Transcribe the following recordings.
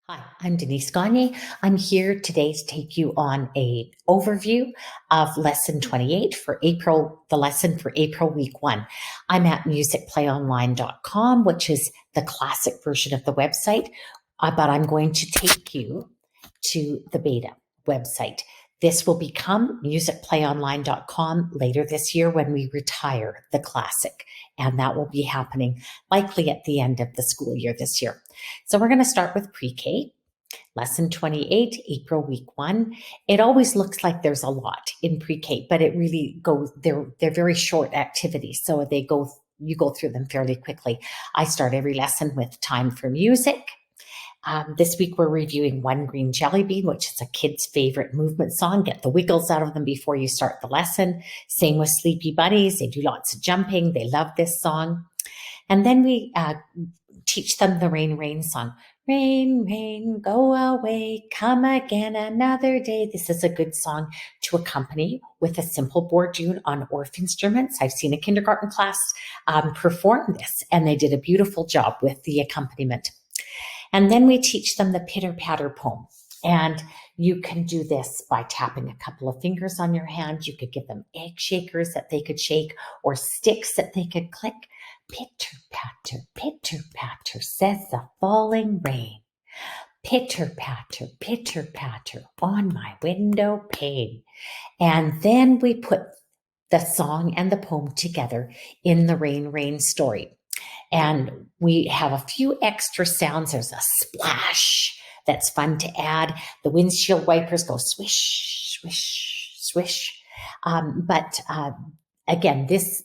Hi, I'm Denise Gagne. I'm here today to take you on a overview of lesson 28 for April, the lesson for April week 1. I'm at musicplayonline.com, which is the classic version of the website, but I'm going to take you to the beta website. This will become musicplayonline.com later this year when we retire the classic, and that will be happening likely at the end of the school year this year. So we're going to start with PreK, lesson 28, April week 1. It always looks like there's a lot in PreK, but it really goes, they're very short activities, so you go through them fairly quickly. I start every lesson with time for music. This week we're reviewing One Green Jelly Bean, which is a kid's favorite movement song. Get the wiggles out of them before you start the lesson. Same with Sleepy Bunnies. They do lots of jumping. They love this song. And then we teach them the Rain, Rain song. Rain, rain, go away, come again another day. This is a good song to accompany with a simple board tune on Orff instruments. I've seen a kindergarten class perform this, and they did a beautiful job with the accompaniment. And then we teach them the pitter-patter poem. And you can do this by tapping a couple of fingers on your hand. You could give them egg shakers that they could shake or sticks that they could click. Pitter-patter, pitter-patter, says the falling rain. Pitter-patter, pitter-patter on my window pane. And then we put the song and the poem together in the Rain, Rain story. And we have a few extra sounds. There's a splash that's fun to add. The windshield wipers go swish, swish, swish. Again, this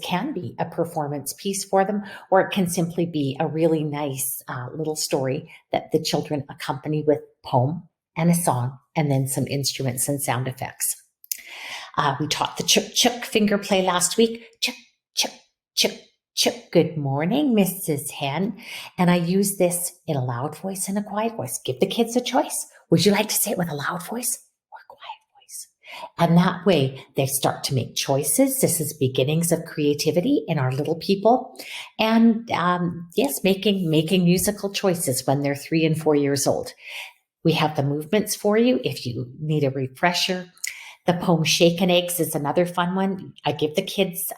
can be a performance piece for them, or it can simply be a really nice little story that the children accompany with poem and a song, and then some instruments and sound effects. We taught the chook chook finger play last week. Chook, chook, chook, chook. Good morning, Mrs. Hen. And I use this in a loud voice and a quiet voice. Give the kids a choice. Would you like to say it with a loud voice or a quiet voice? And that way they start to make choices. This is beginnings of creativity in our little people. And yes, making musical choices when they're 3 and 4 years old. We have the movements for you if you need a refresher. The poem Shakin' Eggs is another fun one. I give the kids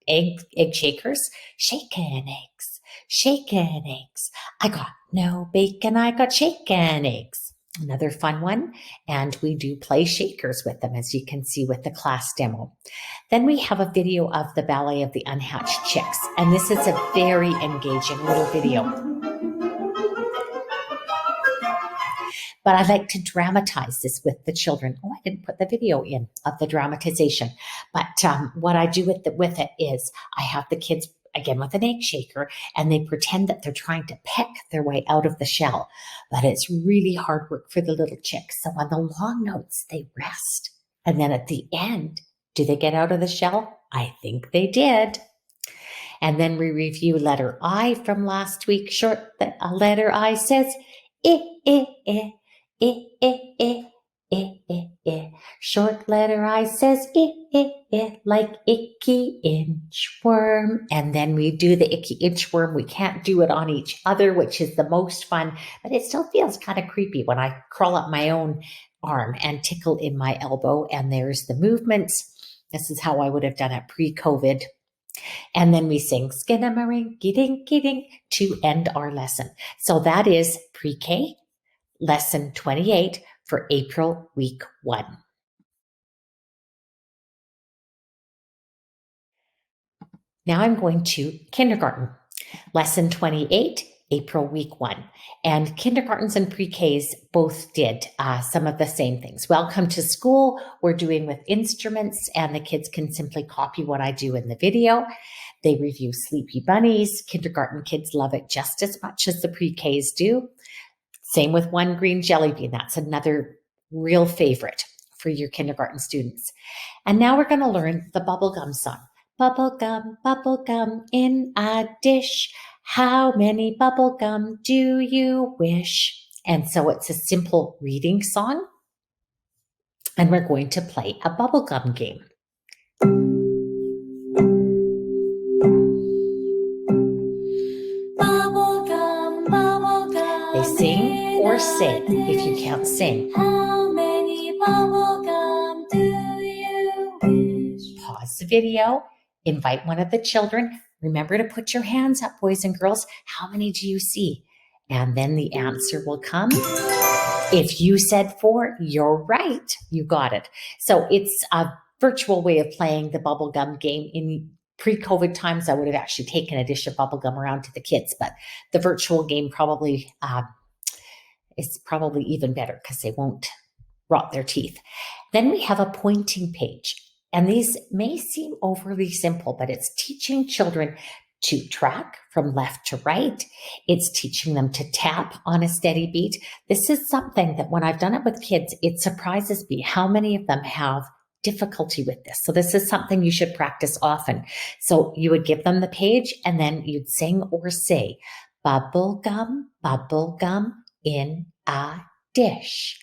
egg shakers. Shakin' eggs, shakin' eggs. I got no bacon, I got shakin' eggs. Another fun one. And we do play shakers with them, as you can see with the class demo. Then we have a video of the Ballet of the Unhatched Chicks. And this is a very engaging little video. But I like to dramatize this with the children. Oh, I didn't put the video in of the dramatization. But what I do with it is I have the kids, again, with an egg shaker, and they pretend that they're trying to peck their way out of the shell. But it's really hard work for the little chicks. So on the long notes, they rest. And then at the end, do they get out of the shell? I think they did. And then we review letter I from last week. Short letter I says, Short letter I says, like icky inchworm. And then we do the icky inchworm. We can't do it on each other, which is the most fun, but it still feels kind of creepy when I crawl up my own arm and tickle in my elbow. And there's the movements. This is how I would have done it pre-COVID. And then we sing Skinnamarink-a-dink-a-dink to end our lesson. So that is PreK, lesson 28 for April week 1. Now I'm going to kindergarten, lesson 28, April week 1. And kindergartens and pre-Ks both did some of the same things. Welcome to school, we're doing with instruments, and the kids can simply copy what I do in the video. They review Sleepy Bunnies. Kindergarten kids love it just as much as the pre-Ks do. Same with One Green Jelly Bean. That's another real favorite for your kindergarten students. And now we're going to learn the bubblegum song. Bubblegum in a dish. How many bubblegum do you wish? And so it's a simple reading song. And we're going to play a bubblegum game. or say if you can't sing. How many bubblegum do you wish? Pause the video, invite one of the children. Remember to put your hands up, boys and girls. How many do you see? And then the answer will come. If you said 4, you're right. You got it. So it's a virtual way of playing the bubblegum game. In pre-COVID times, I would have actually taken a dish of bubblegum around to the kids, but the virtual game probably is probably even better because they won't rot their teeth. Then we have a pointing page. And these may seem overly simple, but it's teaching children to track from left to right. It's teaching them to tap on a steady beat. This is something that when I've done it with kids, it surprises me how many of them have difficulty with this. So this is something you should practice often. So you would give them the page and then you'd sing or say, bubble gum in a dish.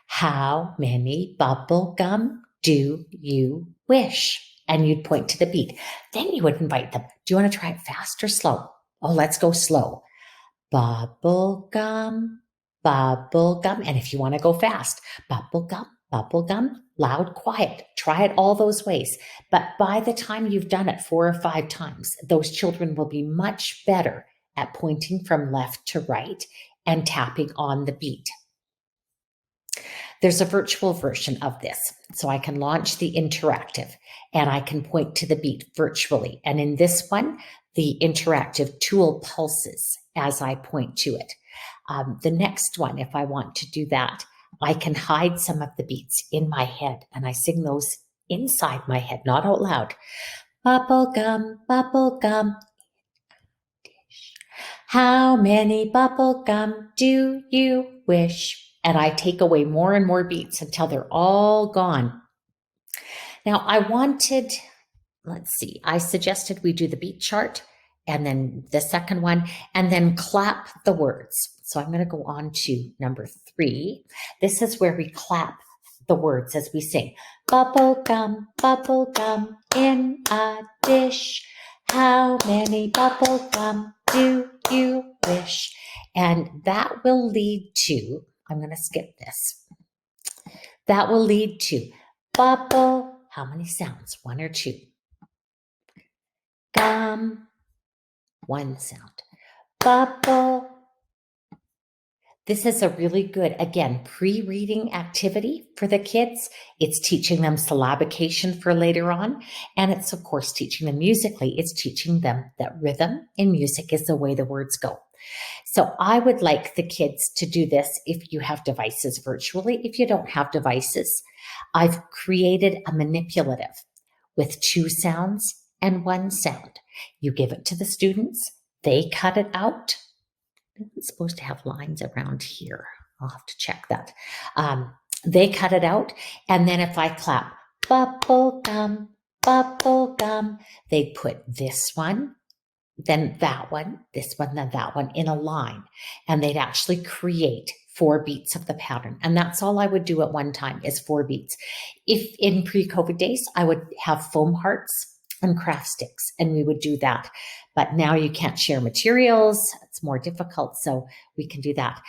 How many bubble gum do you wish? And you'd point to the beat. Then you would invite them. Do you want to try it fast or slow? Oh, let's go slow. Bubble gum. And if you want to go fast, bubble gum, loud, quiet. Try it all those ways. But by the time you've done it 4 or 5 times, those children will be much better at pointing from left to right and tapping on the beat. There's a virtual version of this. So I can launch the interactive and I can point to the beat virtually. And in this one, the interactive tool pulses as I point to it. The next one, if I want to do that, I can hide some of the beats in my head and I sing those inside my head, not out loud. Bubble gum. How many bubble gum do you wish? And I take away more and more beats until they're all gone. Now I suggested we do the beat chart and then the second one and then clap the words. So I'm going to go on to number 3. This is where we clap the words as we sing. Bubble gum in a dish. How many bubble gum do you wish? And that will lead to, I'm going to skip this. That will lead to bubble. How many sounds? 1 or 2? Gum. 1 sound. Bubble. This is a really good, again, pre-reading activity for the kids. It's teaching them syllabication for later on. And it's, of course, teaching them musically. It's teaching them that rhythm in music is the way the words go. So I would like the kids to do this if you have devices virtually. If you don't have devices, I've created a manipulative with 2 sounds and 1 sound. You give it to the students. They cut it out. It's supposed to have lines around here. I'll have to check that. They cut it out. And then if I clap, bubble gum, they put this one, then that one, this one, then that one in a line. And they'd actually create 4 beats of the pattern. And that's all I would do at one time is 4 beats. If in pre-COVID days, I would have foam hearts and craft sticks, and we would do that. But now you can't share materials. It's more difficult, so we can do that.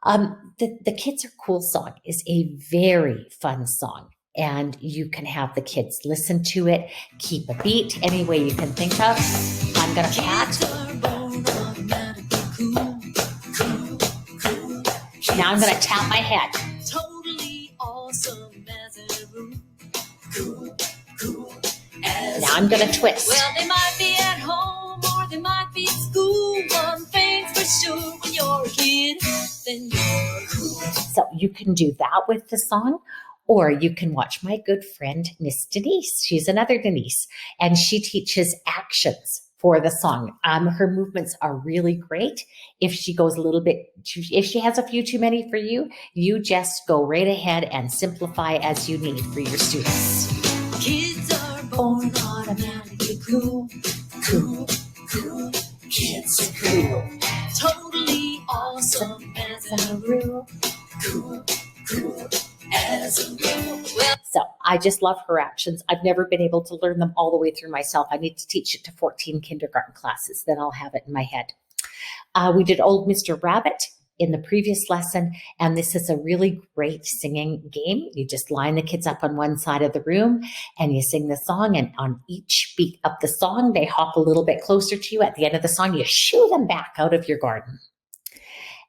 The Kids Are Cool song is a very fun song, and you can have the kids listen to it, keep a beat any way you can think of. I'm going to pat. Now I'm going to tap my head. Totally awesome as a rule. Cool. Now I'm going to twist. Well, they might be at home or they might be at school. One thing's for sure, when you're a kid, then you're cool. So you can do that with the song, or you can watch my good friend, Miss Denise. She's another Denise, and she teaches actions for the song. Her movements are really great. If she goes a little bit, if she has a few too many for you, you just go right ahead and simplify as you need for your students. Kids are born automatically cool. Kids are cool. Totally awesome as a rule. Cool as a rule. Well, so I just love her actions. I've never been able to learn them all the way through myself. I need to teach it to 14 kindergarten classes. Then I'll have it in my head. We did Old Mr. Rabbit, in the previous lesson, and this is a really great singing game. You just line the kids up on one side of the room and you sing the song, and on each beat of the song, they hop a little bit closer to you. At the end of the song, you shoo them back out of your garden.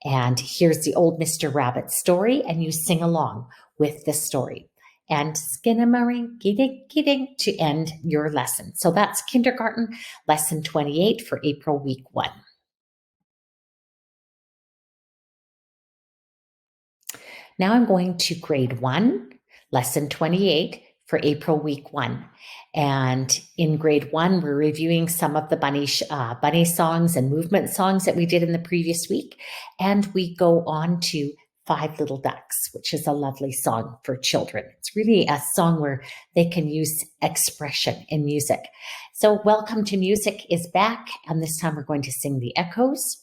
And here's the old Mr. Rabbit story, and you sing along with the story. And skinnamarink-a-dink-a-dink to end your lesson. So that's kindergarten lesson 28 for April week 1. Now I'm going to grade 1, lesson 28 for April week 1. And in grade 1, we're reviewing some of the bunny songs and movement songs that we did in the previous week. And we go on to Five Little Ducks, which is a lovely song for children. It's really a song where they can use expression in music. So Welcome to Music is back, and this time we're going to sing the echoes.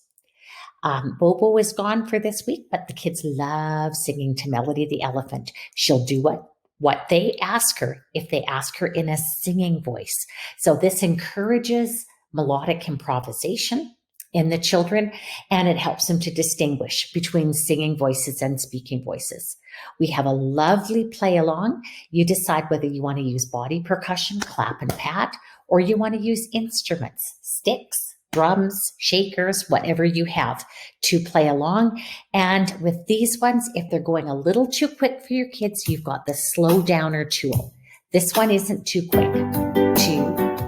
Bobo is gone for this week, but the kids love singing to Melody the elephant. She'll do what they ask her if they ask her in a singing voice. So this encourages melodic improvisation in the children, and it helps them to distinguish between singing voices and speaking voices. We have a lovely play along. You decide whether you want to use body percussion, clap and pat, or you want to use instruments, sticks, drums, shakers, whatever you have to play along. And with these ones, if they're going a little too quick for your kids, you've got the slow downer tool. This one isn't too quick. 2,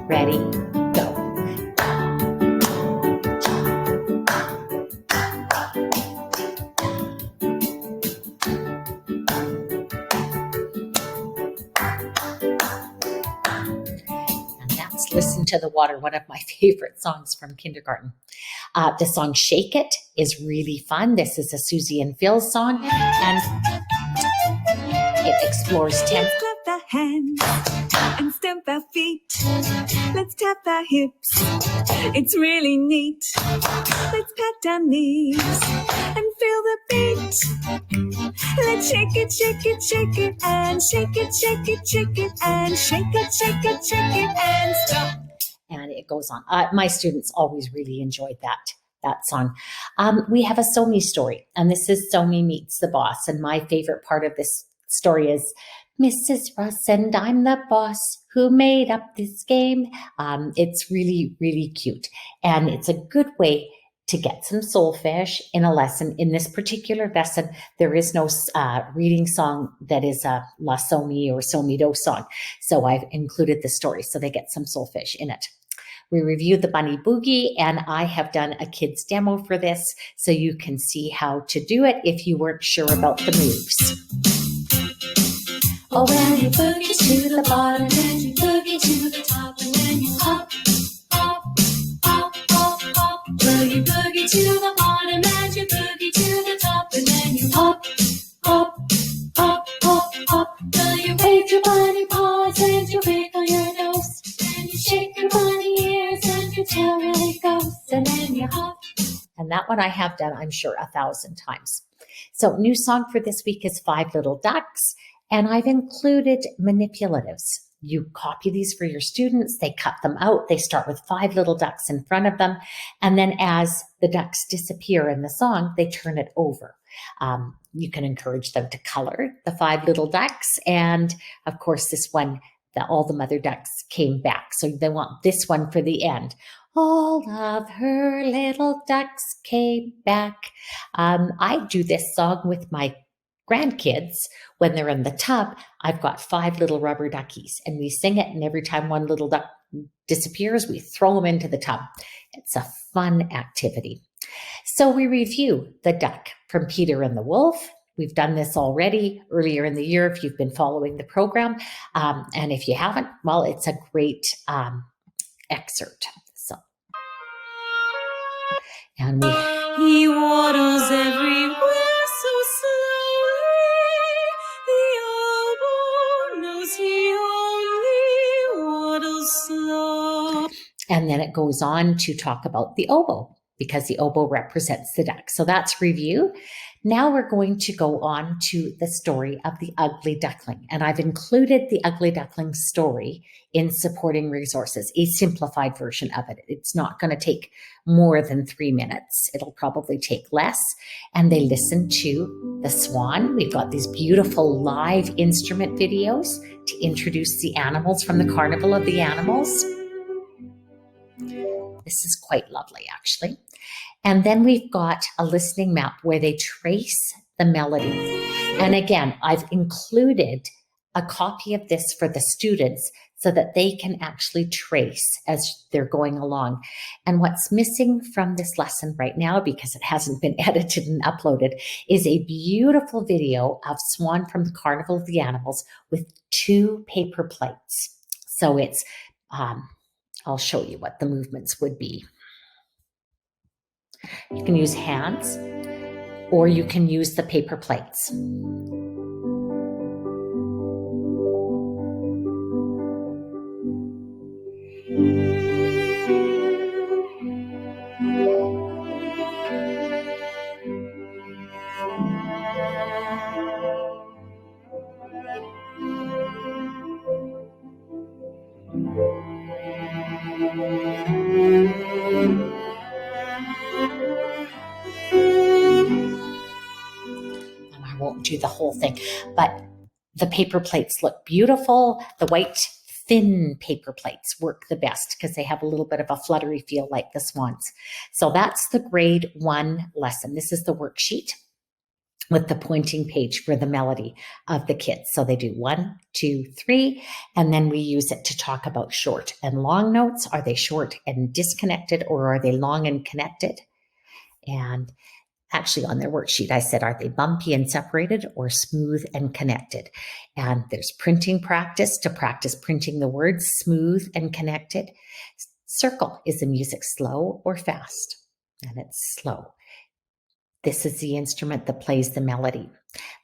ready, go. Listen to the Water, one of my favorite songs from kindergarten. The song Shake It is really fun. This is a Susie and Phil song, and it explores tempo. Let's clap our hands and stamp our feet. Let's tap our hips. It's really neat. Let's pat our knees and feel the beat. Let's shake it, shake it, shake it, and shake it, shake it, shake it, and shake it, shake it, shake it, and stop. And it goes on. My students always really enjoyed that song. We have a Somi story, and this is Somi Meets the Boss. And my favorite part of this story is Mrs. Russ and I'm the boss who made up this game. It's really, really cute. And it's a good way to get some solfege in a lesson. In this particular lesson, there is no reading song that is a La Somi or Somi Do song. So I've included the story so they get some solfege in it. We reviewed the Bunny Boogie, and I have done a kids demo for this so you can see how to do it if you weren't sure about the moves. Oh, when you boogie to the bottom, and you boogie to the top, and then you hop, hop, hop, hop, hop. Well, you boogie to the bottom, and you boogie to the top, and then you hop, hop, hop, hop, hop. Well, you wave your bunny paws and you wiggle your nose, and you shake your bunny ears and your tail really goes, and then you hop. And that one I have done, I'm sure, 1,000 times. So new song for this week is Five Little Ducks, and I've included manipulatives. You copy these for your students, they cut them out, they start with 5 little ducks in front of them, and then as the ducks disappear in the song, they turn it over. You can encourage them to color the 5 little ducks, and of course this one, all the mother ducks came back, so they want this one for the end. All of her little ducks came back. I do this song with my grandkids when they're in the tub. I've got 5 little rubber duckies, and we sing it, and every time one little duck disappears, we throw them into the tub. It's a fun activity. So we review the duck from Peter and the Wolf. We've done this already earlier in the year if you've been following the program. And if you haven't, well, it's a great excerpt. So, and He waddles everywhere so slowly. The oboe knows he only waddles slow. And then it goes on to talk about the oboe, because the oboe represents the duck. So that's review. Now we're going to go on to the story of the ugly duckling. And I've included the ugly duckling story in supporting resources, a simplified version of it. It's not going to take more than 3 minutes. It'll probably take less. And they listen to the swan. We've got these beautiful live instrument videos to introduce the animals from the Carnival of the Animals. This is quite lovely, actually. And then we've got a listening map where they trace the melody. And again, I've included a copy of this for the students so that they can actually trace as they're going along. And what's missing from this lesson right now, because it hasn't been edited and uploaded, is a beautiful video of Swan from the Carnival of the Animals with 2 paper plates. So it's, I'll show you what the movements would be. You can use hands or you can use the paper plates. Won't do the whole thing, but the paper plates look beautiful. The white thin paper plates work the best because they have a little bit of a fluttery feel like the swans. So that's the grade 1 lesson. This is the worksheet with the pointing page for the melody of the kids. So they do 1, 2, 3, and then we use it to talk about short and long notes. Are they short and disconnected, or are they long and connected? And actually, on their worksheet, I said, are they bumpy and separated or smooth and connected? And there's printing practice to practice printing the words smooth and connected. Circle, is the music slow or fast? And it's slow. This is the instrument that plays the melody.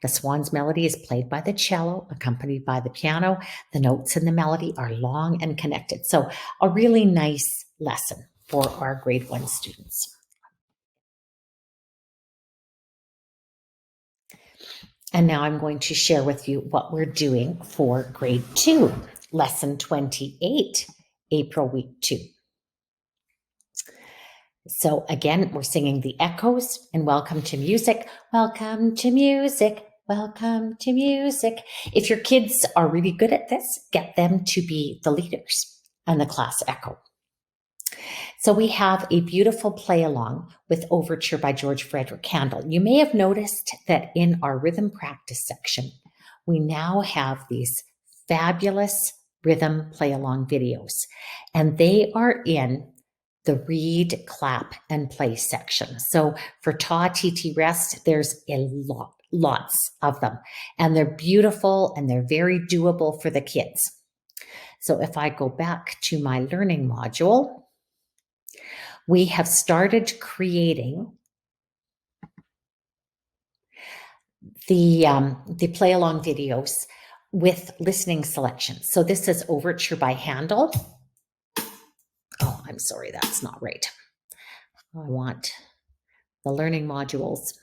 The swan's melody is played by the cello, accompanied by the piano. The notes in the melody are long and connected. So a really nice lesson for our grade 1 students. And now I'm going to share with you what we're doing for grade 2, lesson 28, April week 2. So again, we're singing the echoes and welcome to music. Welcome to music. Welcome to music. If your kids are really good at this, get them to be the leaders and the class echo. So we have a beautiful play along with Overture by George Frederick Handel. You may have noticed that in our rhythm practice section, we now have these fabulous rhythm play along videos, and they are in the read, clap, and play section. So for Ta, TT, Rest, there's lots of them, and they're beautiful and they're very doable for the kids. So if I go back to my learning module, we have started creating the play along videos with listening selections. So this is Overture by Handel. Oh, I'm sorry, that's not right. I want the learning modules,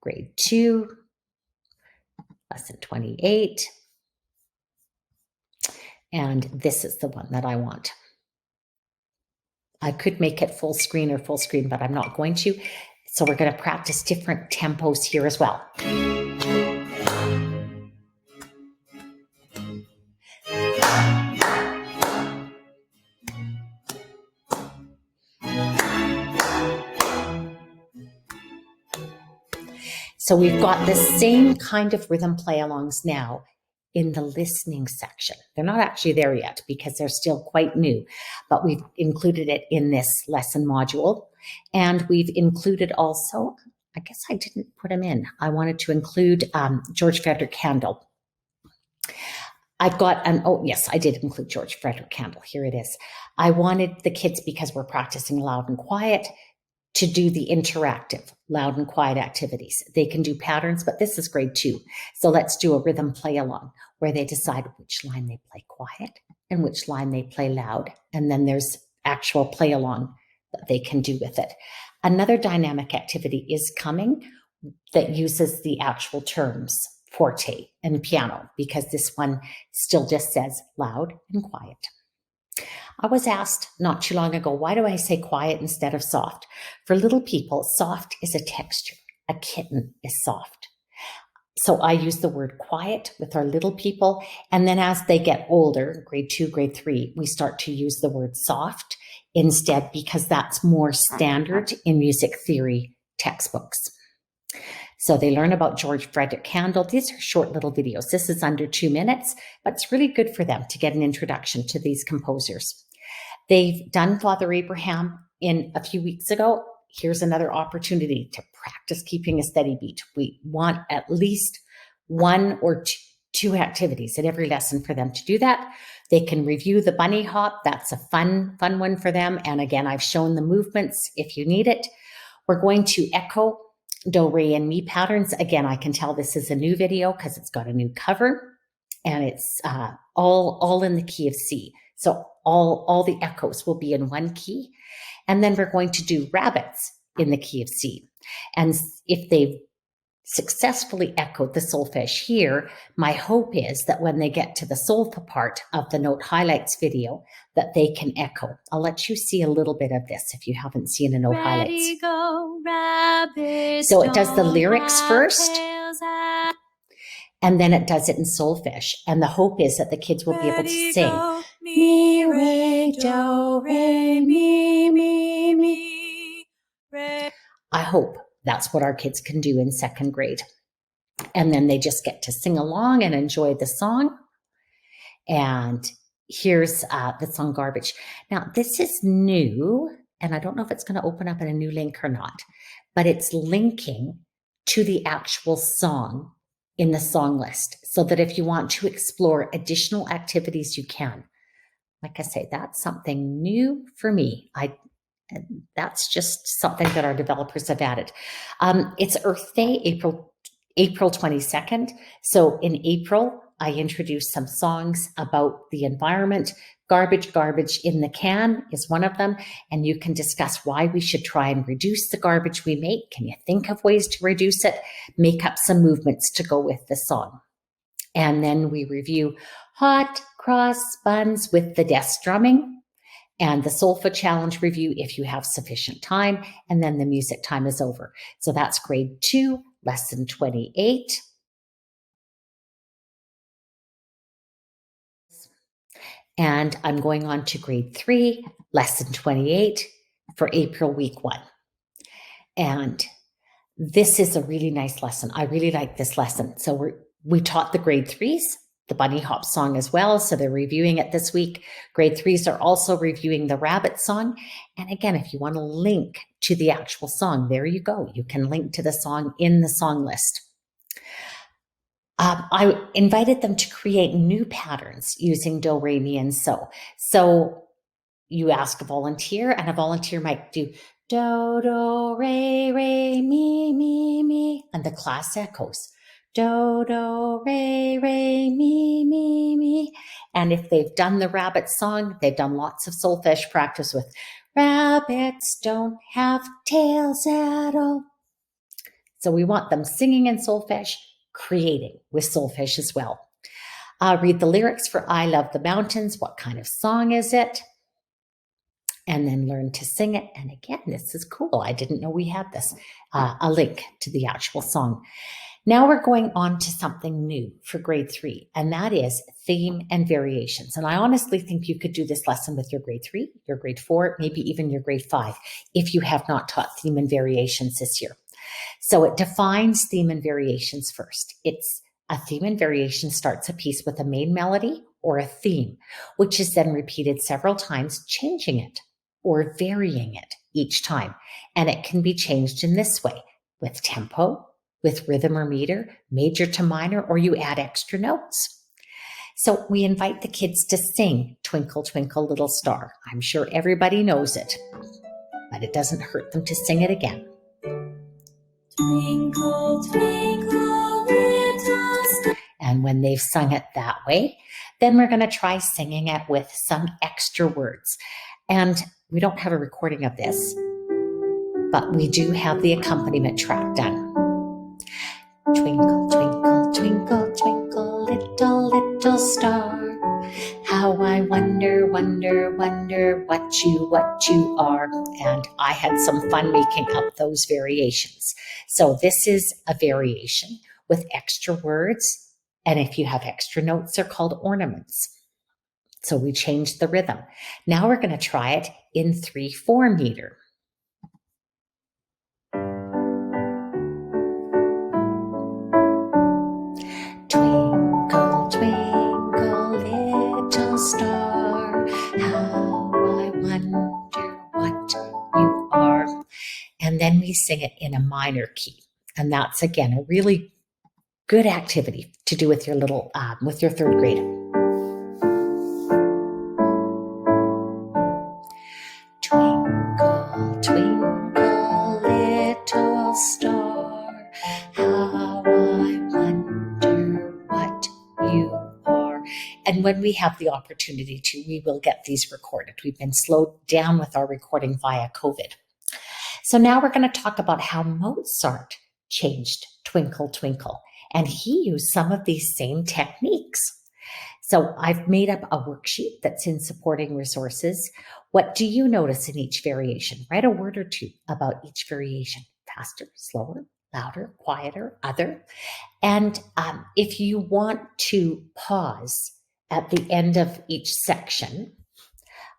grade 2, lesson 28. And this is the one that I want. I could make it full screen or full screen, but I'm not going to. So we're going to practice different tempos here as well. So we've got the same kind of rhythm play-alongs now in the listening section. They're not actually there yet because they're still quite new, but we've included it in this lesson module. And we've included also, I guess I didn't put them in. I wanted to include George Frederick Handel. I've got oh yes, I did include George Frederick Handel. Here it is. I wanted the kids, because we're practicing loud and quiet, to do the interactive loud and quiet activities. They can do patterns, but this is grade 2. So let's do a rhythm play along where they decide which line they play quiet and which line they play loud. And then there's actual play along that they can do with it. Another dynamic activity is coming that uses the actual terms forte and piano, because this one still just says loud and quiet. I was asked not too long ago, why do I say quiet instead of soft? For little people, soft is a texture. A kitten is soft. So I use the word quiet with our little people. And then as they get older, grade 2, grade 3, we start to use the word soft instead, because that's more standard in music theory textbooks. So they learn about George Frederick Handel. These are short little videos. This is under 2 minutes, but it's really good for them to get an introduction to these composers. They've done Father Abraham in a few weeks ago. Here's another opportunity to practice keeping a steady beat. We want at least 1 or 2 activities in every lesson for them to do that. They can review the bunny hop. That's a fun one for them. And again, I've shown the movements if you need it. We're going to echo do, re, and mi patterns. Again, I can tell this is a new video because it's got a new cover, and it's all in the key of C. So all the echoes will be in one key. And then we're going to do rabbits in the key of C. And if they've successfully echoed the solfege here, my hope is that when they get to the solfa part of the note highlights video, that they can echo. I'll let you see a little bit of this if you haven't seen a note highlights. Go, rabbits, so it does the lyrics first, out. and then it does it in solfege. And the hope is that the kids will be able to sing. Go, mi, re, do, re, mi, mi, re. I hope that's what our kids can do in 2nd grade. And then they just get to sing along and enjoy the song. And here's the song Garbage. Now, this is new, and I don't know if it's going to open up in a new link or not, but it's linking to the actual song in the song list, so that if you want to explore additional activities, you can. Like I say, that's something new for me. That's just something that our developers have added. It's Earth Day, April 22nd. So in April, I introduced some songs about the environment. Garbage in the can is one of them. And you can discuss why we should try and reduce the garbage we make. Can you think of ways to reduce it? Make up some movements to go with the song. And then we review hot cross buns with the desk drumming, and the solfa challenge review if you have sufficient time, and then the music time is over. So that's grade 2, lesson 28. And I'm going on to grade 3, lesson 28 for April week 1. And this is a really nice lesson. I really like this lesson. So we taught the grade 3s the bunny hop song as well. So they're reviewing it this week. Grade 3s are also reviewing the rabbit song. And again, if you want to link to the actual song, there you go. You can link to the song in the song list. I invited them to create new patterns using do, re, mi, and so. So you ask a volunteer, and a volunteer might do do, re, mi, mi, and the class echoes. Do, re, mi. And if they've done the rabbit song, they've done lots of solfege practice with rabbits don't have tails at all. So we want them singing in solfege, creating with solfege as well. Read the lyrics for I Love the Mountains. What kind of song is it? And then learn to sing it. And again, this is cool. I didn't know we had this, a link to the actual song. Now we're going on to something new for grade 3, and that is theme and variations. And I honestly think you could do this lesson with your grade 3, your grade 4, maybe even your grade 5, if you have not taught theme and variations this year. So it defines theme and variations first. It's a theme and variation starts a piece with a main melody or a theme, which is then repeated several times, changing it or varying it each time. And it can be changed in this way, with tempo, with rhythm or meter, major to minor, or you add extra notes. So we invite the kids to sing Twinkle, Twinkle, Little Star. I'm sure everybody knows it, but it doesn't hurt them to sing it again. Twinkle, twinkle, little star. And when they've sung it that way, then we're going to try singing it with some extra words. And we don't have a recording of this, but we do have the accompaniment track done. Twinkle, twinkle, twinkle, twinkle, little, little star. How I wonder, wonder, wonder what you are. And I had some fun making up those variations. So this is a variation with extra words. And if you have extra notes, they're called ornaments. So we changed the rhythm. Now we're going to try it in 3/4 meter. Twinkle, twinkle, little star, how I wonder what you are. And then we sing it in a minor key. And that's, again, a really good activity to do with your little, with your 3rd grade. Twinkle, twinkle, little star, how I wonder what you are. And when we have the opportunity to, we will get these recorded. We've been slowed down with our recording via COVID. So now we're going to talk about how Mozart changed Twinkle, Twinkle. And he used some of these same techniques. So I've made up a worksheet that's in supporting resources. What do you notice in each variation? Write a word or two about each variation. Faster, slower, louder, quieter, other. And if you want to pause at the end of each section,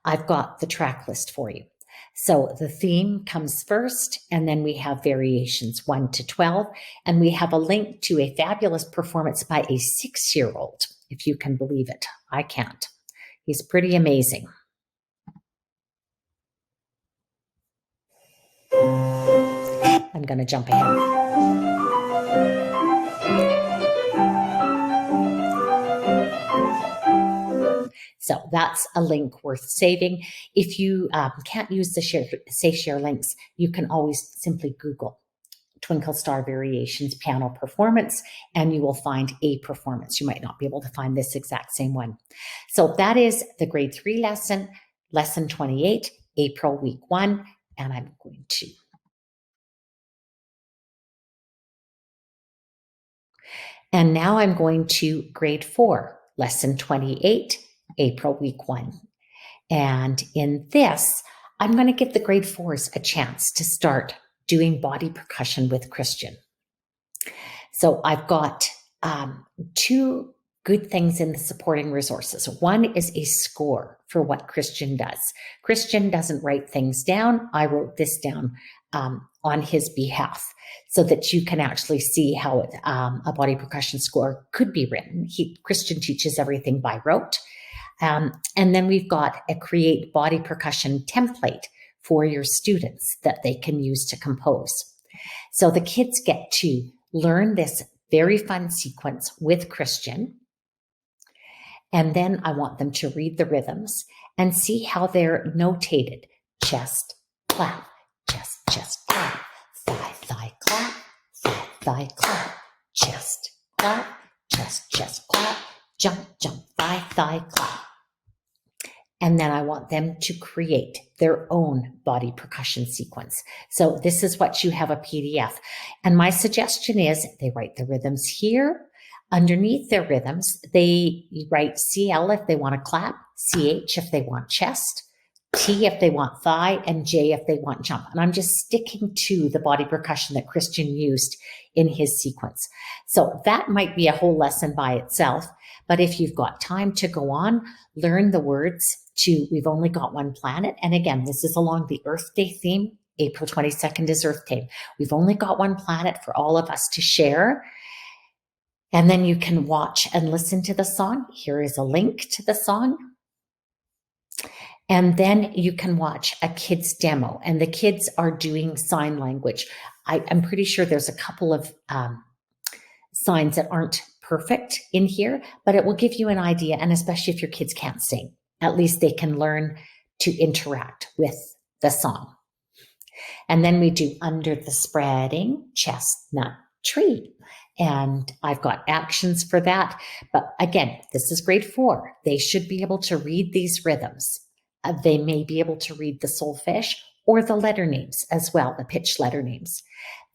I've got the track list for you. So the theme comes first, and then we have variations 1 to 12, and we have a link to a fabulous performance by a 6-year-old, if you can believe it. I can't. He's pretty amazing. I'm going to jump ahead. So that's a link worth saving. If you can't use the Safe Share links, you can always simply Google Twinkle Star Variations piano performance, and you will find a performance. You might not be able to find this exact same one. So that is the grade 3 lesson, lesson 28, April week 1, and I'm going to. And now I'm going to grade 4, lesson 28, April week 1. And in this, I'm going to give the grade 4s a chance to start doing body percussion with Christian. So I've got 2 good things in the supporting resources. One is a score for what Christian does. Christian doesn't write things down. I wrote this down on his behalf so that you can actually see how a body percussion score could be written. Christian teaches everything by rote. And then we've got a create body percussion template for your students that they can use to compose. So the kids get to learn this very fun sequence with Christian. And then I want them to read the rhythms and see how they're notated. Chest, clap, chest, clap, thigh, clap, thigh, clap, chest, clap, chest, clap, jump, thigh, clap. And then I want them to create their own body percussion sequence. So this is what you have a PDF. And my suggestion is they write the rhythms here. Underneath their rhythms, they write CL if they want to clap, CH if they want chest, T if they want thigh, and J if they want jump. And I'm just sticking to the body percussion that Christian used in his sequence. So that might be a whole lesson by itself. But if you've got time to go on, learn the words to We've Only Got One Planet. And again, this is along the Earth Day theme. April 22nd is Earth Day. We've only got one planet for all of us to share. And then you can watch and listen to the song. Here is a link to the song. And then you can watch a kid's demo. And the kids are doing sign language. I'm pretty sure there's a couple of signs that aren't perfect in here, but it will give you an idea. And especially if your kids can't sing, at least they can learn to interact with the song. And then we do Under the Spreading Chestnut Tree. And I've got actions for that. But again, this is grade 4. They should be able to read these rhythms. They may be able to read the solfege or the letter names as well, the pitch letter names.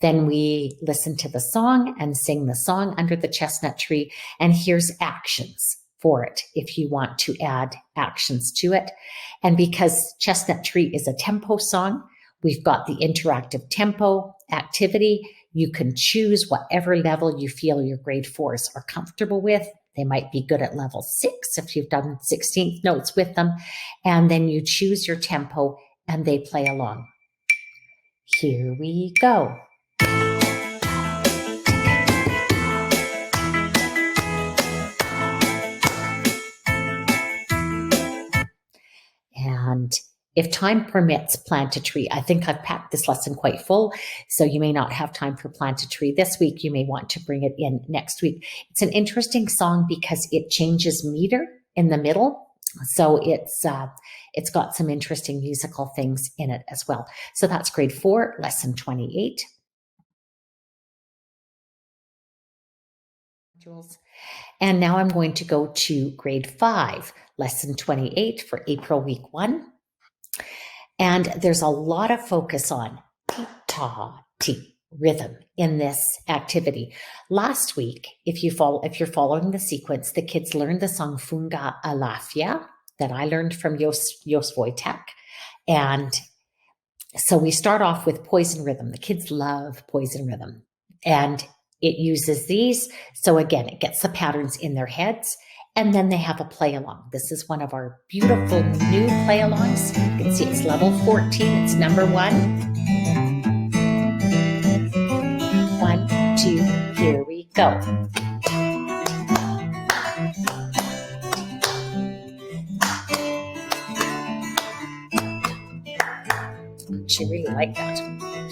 Then we listen to the song and sing the song under the chestnut tree. And here's actions for it if you want to add actions to it. And because Chestnut Tree is a tempo song, we've got the interactive tempo activity. You can choose whatever level you feel your grade 4s are comfortable with. They might be good at level 6 if you've done 16th notes with them. And then you choose your tempo and they play along. Here we go. And if time permits, plant a tree. I think I've packed this lesson quite full, so you may not have time for plant a tree this week. You may want to bring it in next week. It's an interesting song because it changes meter in the middle. So it's got some interesting musical things in it as well. So that's grade 4, lesson 28. And now I'm going to go to grade 5, lesson 28 for April week 1. And there's a lot of focus on ti-ta-ti rhythm in this activity. Last week, if you're following the sequence, the kids learned the song Funga Alafia that I learned from Jos Wojtek. And so we start off with poison rhythm. The kids love poison rhythm. And it uses these. So again, it gets the patterns in their heads. And then they have a play along. This is one of our beautiful new play alongs. You can see it's level 14. It's number 1. 1, 2, here we go. I really like that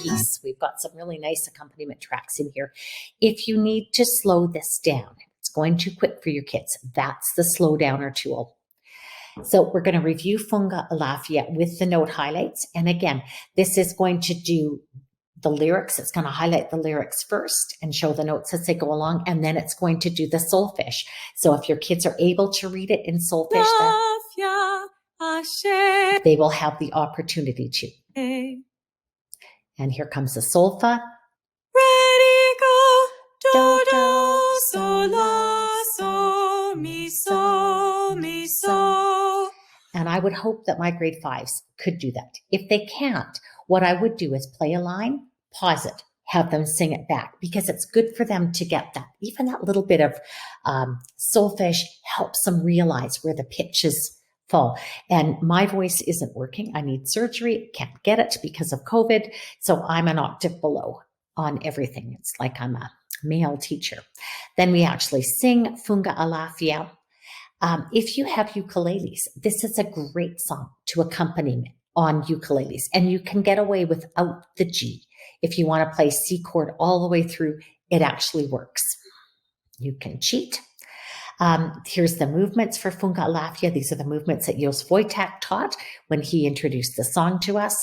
piece. We've got some really nice accompaniment tracks in here. If you need to slow this down, it's going too quick for your kids, that's the slow downer tool. So we're going to review Funga Alafia with the note highlights. And again, this is going to do the lyrics. It's going to highlight the lyrics first and show the notes as they go along. And then it's going to do the solfege. So if your kids are able to read it in solfege, they will have the opportunity to. And here comes the solfa. Ready, go, do, do, so, la, so, mi, so, mi, so. And I would hope that my grade 5s could do that. If they can't, what I would do is play a line, pause it, have them sing it back, because it's good for them to get that. Even that little bit of solfege helps them realize where the pitches fall. And my voice isn't working. I need surgery. Can't get it because of COVID. So I'm an octave below on everything. It's like I'm a male teacher. Then we actually sing Funga Alafia. If you have ukuleles, this is a great song to accompany on ukuleles. And you can get away without the G. If you want to play C chord all the way through, it actually works. You can cheat. Here's the movements for Funga Alafia. These are the movements that Jos Wojtek taught when he introduced the song to us.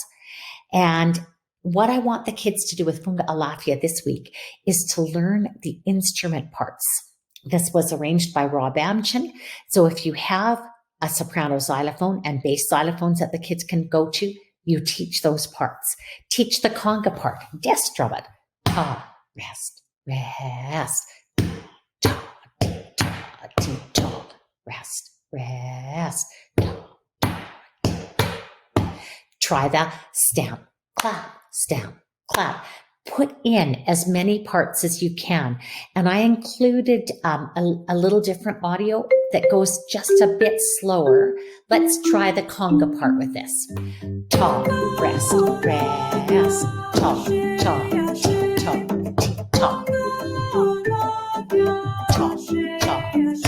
And what I want the kids to do with Funga Alafia this week is to learn the instrument parts. This was arranged by Rob Amchin. So if you have a soprano xylophone and bass xylophones that the kids can go to, you teach those parts. Teach the conga part. Desk drum it. Ta, rest, rest. Ta, rest, rest. Try the stamp, clap, stamp, clap. Put in as many parts as you can. And I included a little different audio that goes just a bit slower. Let's try the conga part with this. Ta, rest, rest. Ta, ta, ti, ta, ti, ta. Ta, ta, ti, ta, rest,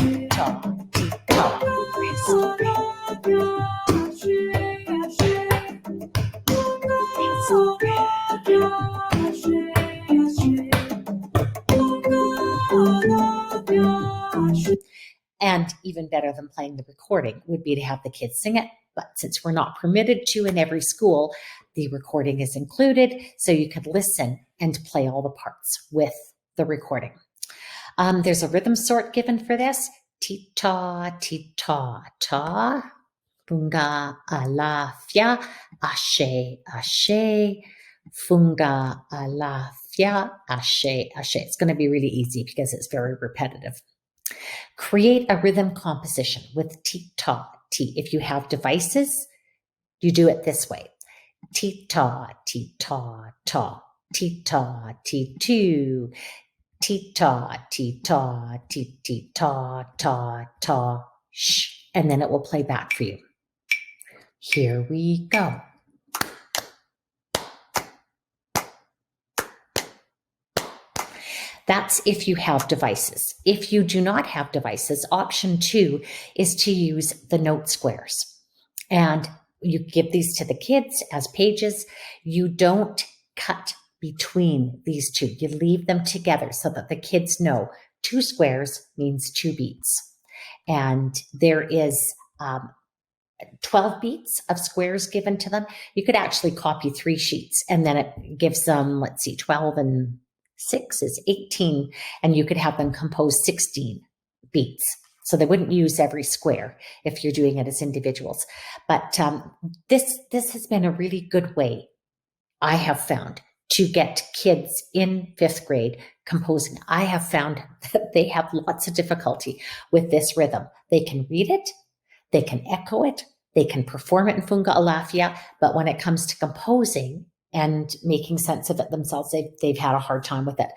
And even better than playing the recording would be to have the kids sing it. But since we're not permitted to in every school, the recording is included. So you could listen and play all the parts with the recording. There's a rhythm sort given for this. Ti-ta, ti-ta, ta. Funga alafia, ashe, ashe. Funga alafia, ashe, ashe. It's going to be really easy because it's very repetitive. Create a rhythm composition with ti-ta, ti. If you have devices, you do it this way. Ti-ta, ti-ta, ta. Ti-ta, ti-tu. Ti-ta, ti-ta, ti-ti-ta, ta, ta, sh. And then it will play back for you. Here we go. That's if you have devices. If you do not have devices, option 2 is to use the note squares. And you give these to the kids as pages. You don't cut between these two. You leave them together so that the kids know 2 squares means 2 beats. And there is 12 beats of squares given to them. You could actually copy 3 sheets and then it gives them, let's see, 12 and 6 is 18, and you could have them compose 16 beats. So they wouldn't use every square if you're doing it as individuals. But this has been a really good way, I have found, to get kids in 5th grade composing. I have found that they have lots of difficulty with this rhythm. They can read it, they can echo it, they can perform it in Funga Alafia, but when it comes to composing and making sense of it themselves, they've had a hard time with it.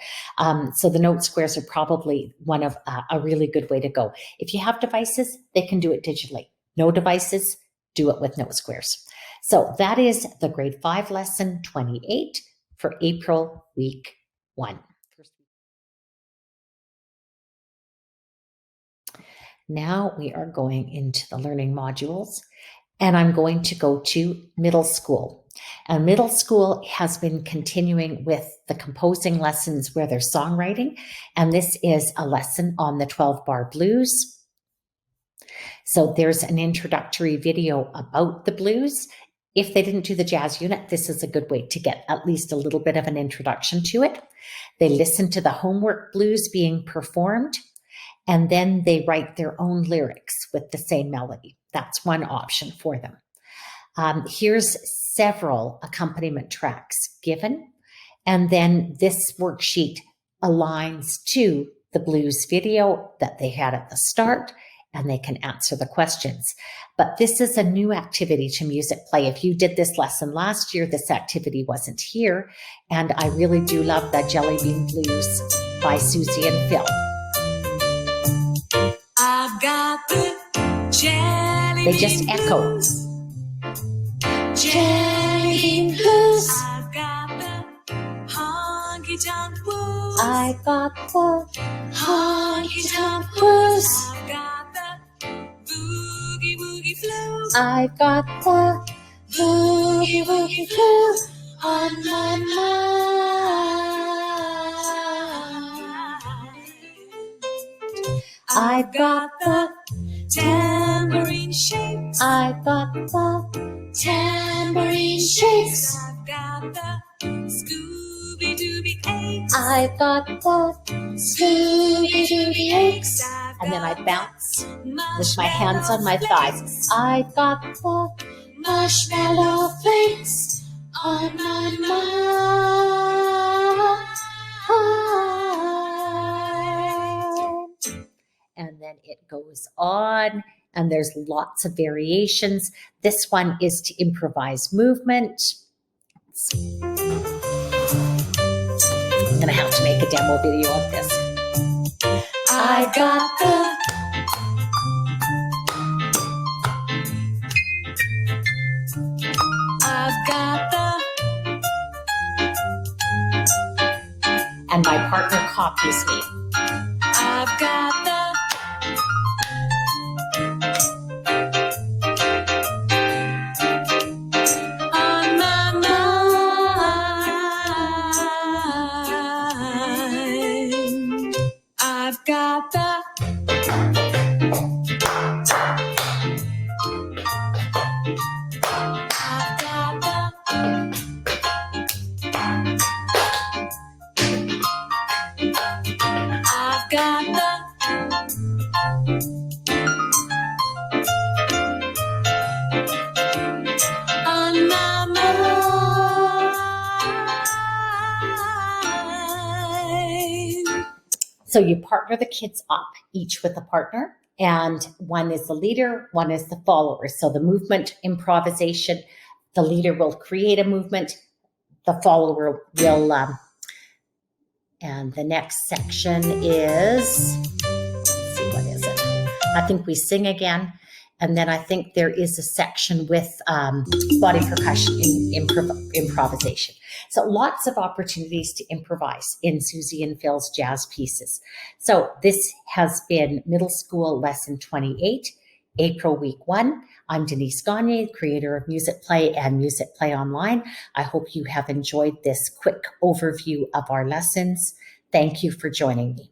So the note squares are probably one of a really good way to go. If you have devices, they can do it digitally. No devices, do it with note squares. So that is the grade 5 lesson 28 for April week 1. Now we are going into the learning modules, and I'm going to go to middle school. And middle school has been continuing with the composing lessons where they're songwriting, and this is a lesson on the 12-bar blues. So there's an introductory video about the blues. If they didn't do the jazz unit, this is a good way to get at least a little bit of an introduction to it. They listen to the homework blues being performed, and then they write their own lyrics with the same melody. That's one option for them. Here's several accompaniment tracks given, and then this worksheet aligns to the blues video that they had at the start, and they can answer the questions. But this is a new activity to Musicplay. If you did this lesson last year, this activity wasn't here, and I really do love the Jelly Bean Blues by Susie and Phil. I've got the jelly They just bean echo. blues. Jelly bean blues. I've got the honky tonk blues. I got the honky tonk blues. I've got the boogie woogie flu. I got the boogie woogie flu on my mind. I got the tambourine shakes. I got the tambourine shakes. I've got the Scooby Dooby aches. I got the Scooby Dooby aches. And then I bounce with my hands on my thighs. I got the marshmallow flakes on my mind. And then it goes on, and there's lots of variations. This one is to improvise movement. I'm gonna have to make a demo video of this. I got the I've got the And my partner copies me. I've got the on my mind. I've got the I've got the So you partner the kids up, each with a partner, and one is the leader, one is the follower. So the movement improvisation, the leader will create a movement, the follower will, and the next section is, let's see, what is it? I think we sing again. And then I think there is a section with body percussion in improvisation. So lots of opportunities to improvise in Susie and Phil's jazz pieces. So this has been Middle School Lesson 28, April Week 1. I'm Denise Gagne, creator of Musicplay and Musicplay Online. I hope you have enjoyed this quick overview of our lessons. Thank you for joining me.